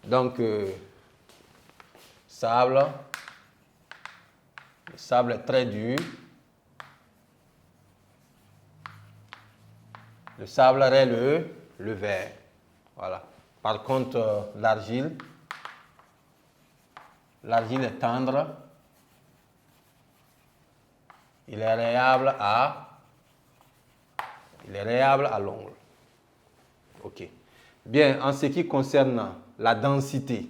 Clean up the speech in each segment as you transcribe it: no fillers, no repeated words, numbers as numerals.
Donc, sable, le sable est très dur. Le sable est le vert. Voilà. Par contre, l'argile est tendre. Il est réable à l'ongle. OK. Bien, en ce qui concerne la densité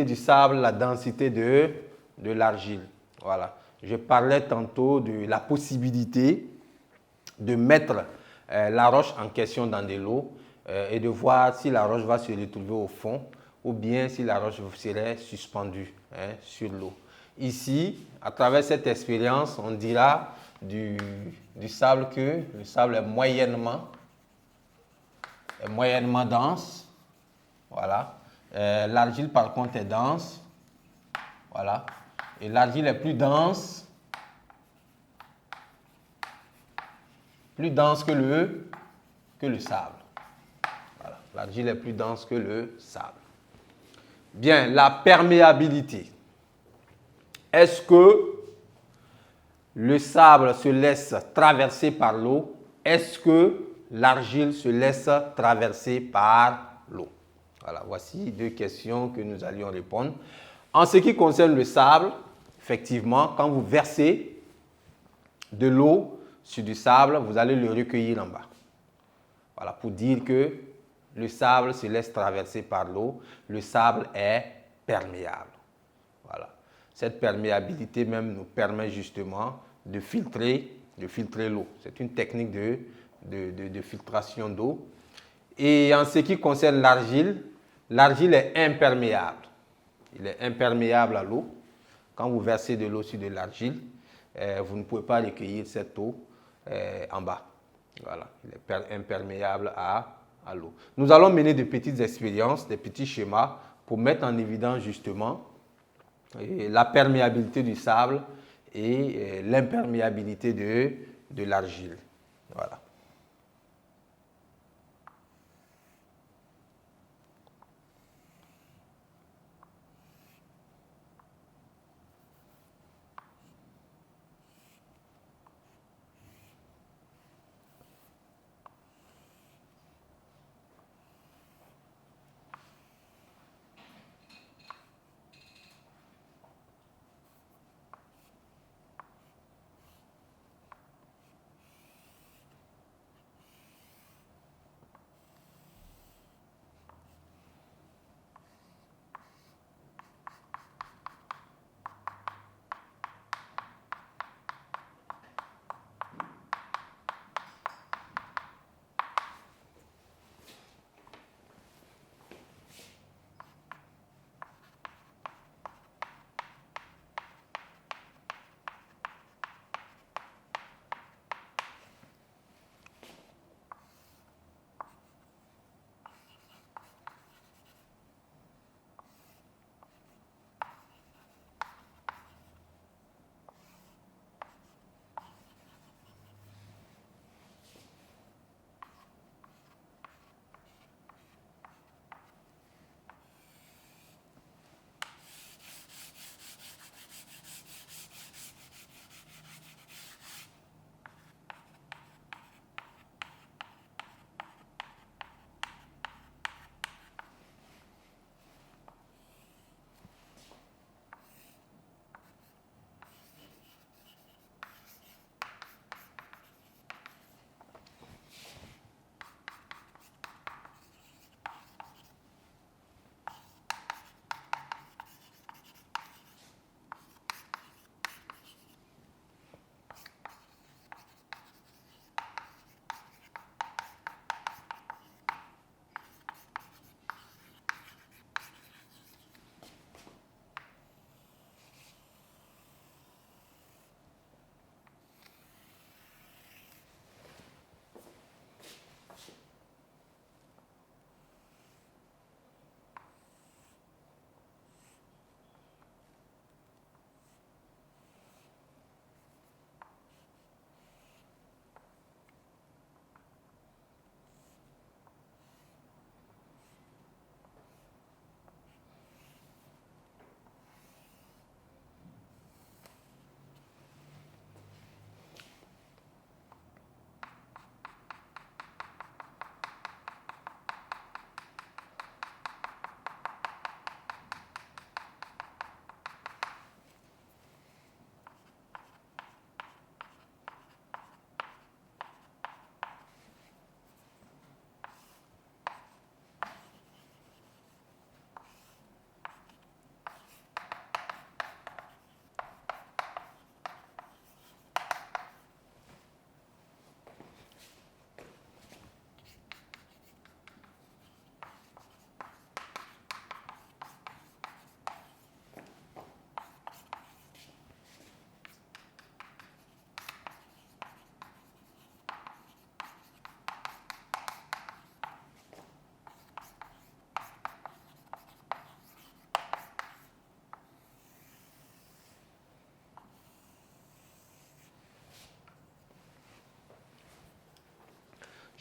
du sable, la densité de l'argile. Voilà. Je parlais tantôt de la possibilité de mettre la roche en question dans de l'eau et de voir si la roche va se retrouver au fond ou bien si la roche serait suspendue sur l'eau. Ici, à travers cette expérience, on dira du sable que le sable est moyennement dense. Voilà. L'argile, par contre, est dense. Voilà. Et l'argile est plus dense que le sable. Voilà. L'argile est plus dense que le sable. Bien, la perméabilité. Est-ce que le sable se laisse traverser par l'eau? Est-ce que l'argile se laisse traverser par l'eau? Voilà, voici deux questions que nous allions répondre. En ce qui concerne le sable, effectivement, quand vous versez de l'eau sur du sable, vous allez le recueillir en bas. Voilà, pour dire que le sable se laisse traverser par l'eau. Le sable est perméable. Voilà. Cette perméabilité même nous permet justement de filtrer l'eau. C'est une technique de filtration d'eau. Et en ce qui concerne l'argile, l'argile est imperméable. Il est imperméable à l'eau. Quand vous versez de l'eau sur de l'argile, vous ne pouvez pas recueillir cette eau en bas. Voilà, il est imperméable à l'eau. Nous allons mener de petites expériences, des petits schémas pour mettre en évidence justement la perméabilité du sable et l'imperméabilité de l'argile. Voilà.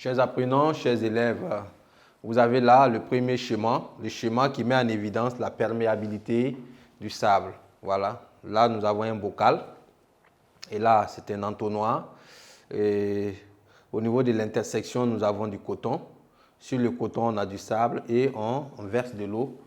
Chers apprenants, chers élèves, vous avez là le premier schéma, le schéma qui met en évidence la perméabilité du sable. Voilà, là nous avons un bocal et là c'est un entonnoir. Et au niveau de l'intersection, nous avons du coton. Sur le coton, on a du sable et on verse de l'eau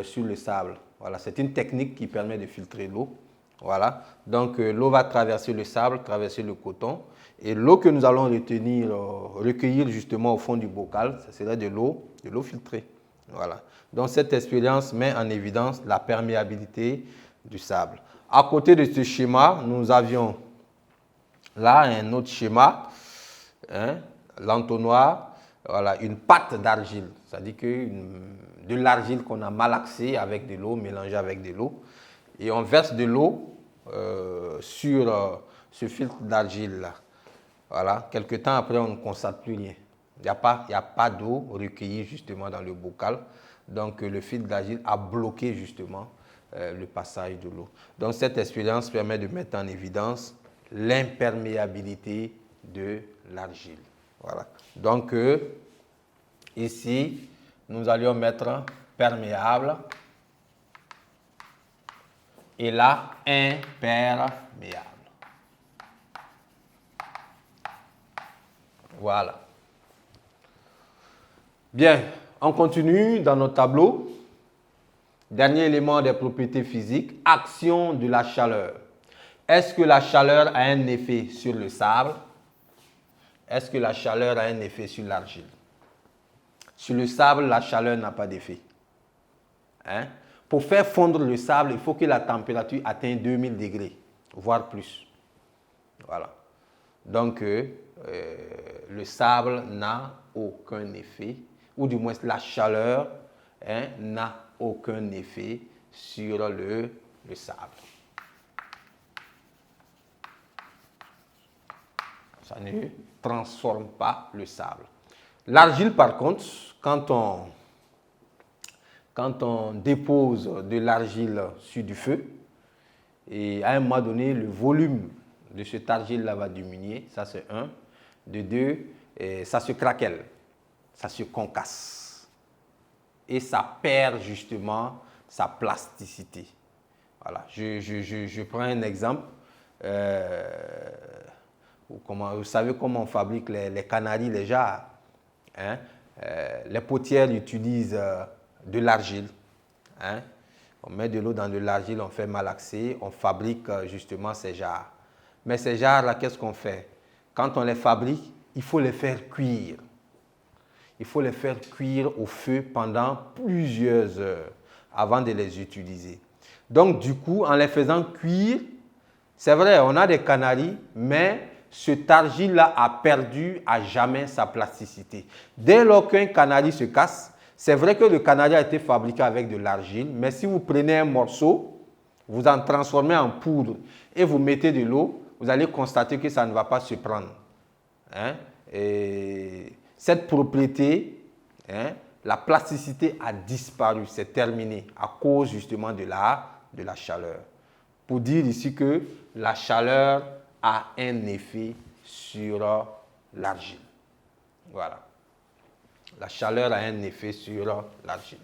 sur le sable. Voilà, c'est une technique qui permet de filtrer l'eau. Voilà, donc l'eau va traverser le sable, traverser le coton. Et l'eau que nous allons recueillir justement au fond du bocal, ça serait de l'eau filtrée. Voilà. Donc cette expérience met en évidence la perméabilité du sable. À côté de ce schéma, nous avions là un autre schéma, hein, l'entonnoir, voilà, une pâte d'argile, c'est-à-dire que de l'argile qu'on a malaxée avec de l'eau, mélangée avec de l'eau, et on verse de l'eau sur ce filtre d'argile là. Voilà, quelques temps après, on ne constate plus rien. Il n'y a pas d'eau recueillie justement dans le bocal. Donc, le filtre d'argile a bloqué justement le passage de l'eau. Donc, cette expérience permet de mettre en évidence l'imperméabilité de l'argile. Voilà. Donc, ici, nous allions mettre perméable et là, imperméable. Voilà. Bien, on continue dans notre tableau. Dernier élément des propriétés physiques, action de la chaleur. Est-ce que la chaleur a un effet sur le sable? Est-ce que la chaleur a un effet sur l'argile? Sur le sable, la chaleur n'a pas d'effet. Hein? Pour faire fondre le sable, il faut que la température atteigne 2000 degrés, voire plus. Voilà. Donc, le sable n'a aucun effet, ou du moins la chaleur n'a aucun effet sur le sable. Ça ne transforme pas le sable. L'argile, par contre, quand on dépose de l'argile sur du feu, et à un moment donné, le volume de cette argile-là va diminuer, ça c'est un. De deux, ça se craquelle, ça se concasse. Et ça perd justement sa plasticité. Voilà, je prends un exemple. Vous savez comment on fabrique les canaris, les jarres. Hein? Les potières utilisent de l'argile. Hein? On met de l'eau dans de l'argile, on fait malaxer, on fabrique justement ces jarres. Mais ces jarres-là, qu'est-ce qu'on fait? Quand on les fabrique, il faut les faire cuire. Il faut les faire cuire au feu pendant plusieurs heures avant de les utiliser. Donc, du coup, en les faisant cuire, c'est vrai, on a des canaris, mais cet argile-là a perdu à jamais sa plasticité. Dès lors qu'un canari se casse, c'est vrai que le canari a été fabriqué avec de l'argile, mais si vous prenez un morceau, vous en transformez en poudre et vous mettez de l'eau, vous allez constater que ça ne va pas se prendre. Hein? Et cette propriété, la plasticité a disparu, c'est terminé à cause justement de la chaleur. Pour dire ici que la chaleur a un effet sur l'argile. Voilà. La chaleur a un effet sur l'argile.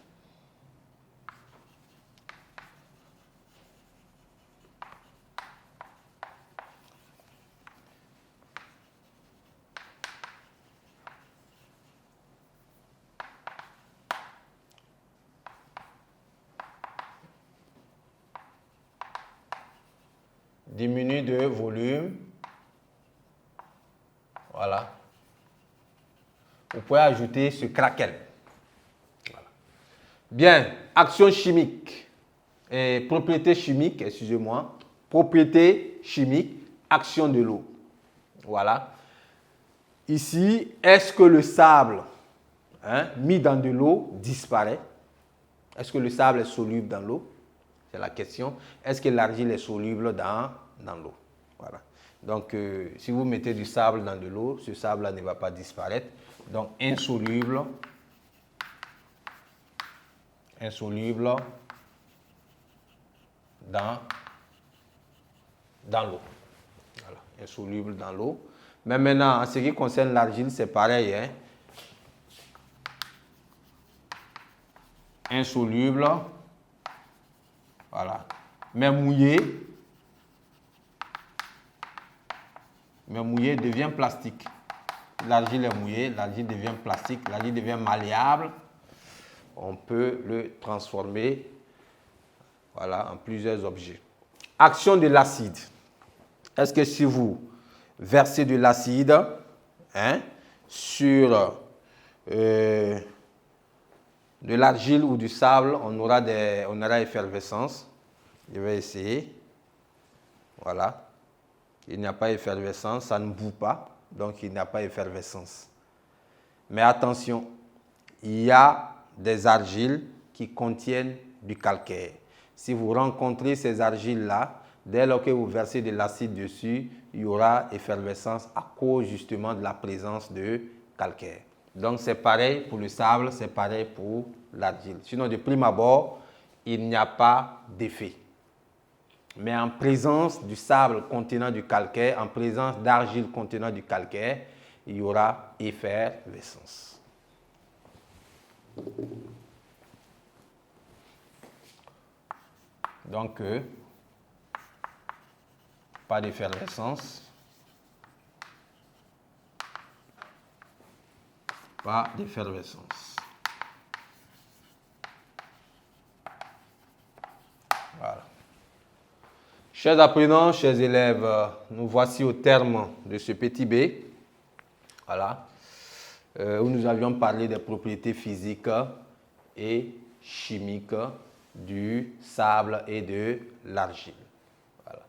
Diminue de volume. Voilà. Vous pouvez ajouter ce craquel. Voilà. Bien, action chimique. Et propriété chimique, excusez-moi. Propriété chimique, action de l'eau. Voilà. Ici, est-ce que le sable mis dans de l'eau disparaît? Est-ce que le sable est soluble dans l'eau? C'est la question. Est-ce que l'argile est soluble dans l'eau? Voilà. Donc, si vous mettez du sable dans de l'eau, ce sable-là ne va pas disparaître. Donc, insoluble dans l'eau. Voilà. Insoluble dans l'eau. Mais maintenant, en ce qui concerne l'argile, c'est pareil. Hein? Insoluble. Voilà. Mais mouillé devient plastique. L'argile est mouillée, l'argile devient plastique, l'argile devient malléable. On peut le transformer, voilà, en plusieurs objets. Action de l'acide. Est-ce que si vous versez de l'acide sur de l'argile ou du sable, on aura effervescence. Je vais essayer. Voilà. Il n'y a pas effervescence, ça ne bout pas, donc il n'y a pas effervescence. Mais attention, il y a des argiles qui contiennent du calcaire. Si vous rencontrez ces argiles-là, dès lors que vous versez de l'acide dessus, il y aura effervescence à cause justement de la présence de calcaire. Donc c'est pareil pour le sable, c'est pareil pour l'argile. Sinon, de prime abord, il n'y a pas d'effet. Mais en présence du sable contenant du calcaire, en présence d'argile contenant du calcaire, il y aura effervescence. Donc, pas d'effervescence. Pas d'effervescence. Voilà. Chers apprenants, chers élèves, nous voici au terme de ce petit B. Voilà. Où nous avions parlé des propriétés physiques et chimiques du sable et de l'argile. Voilà.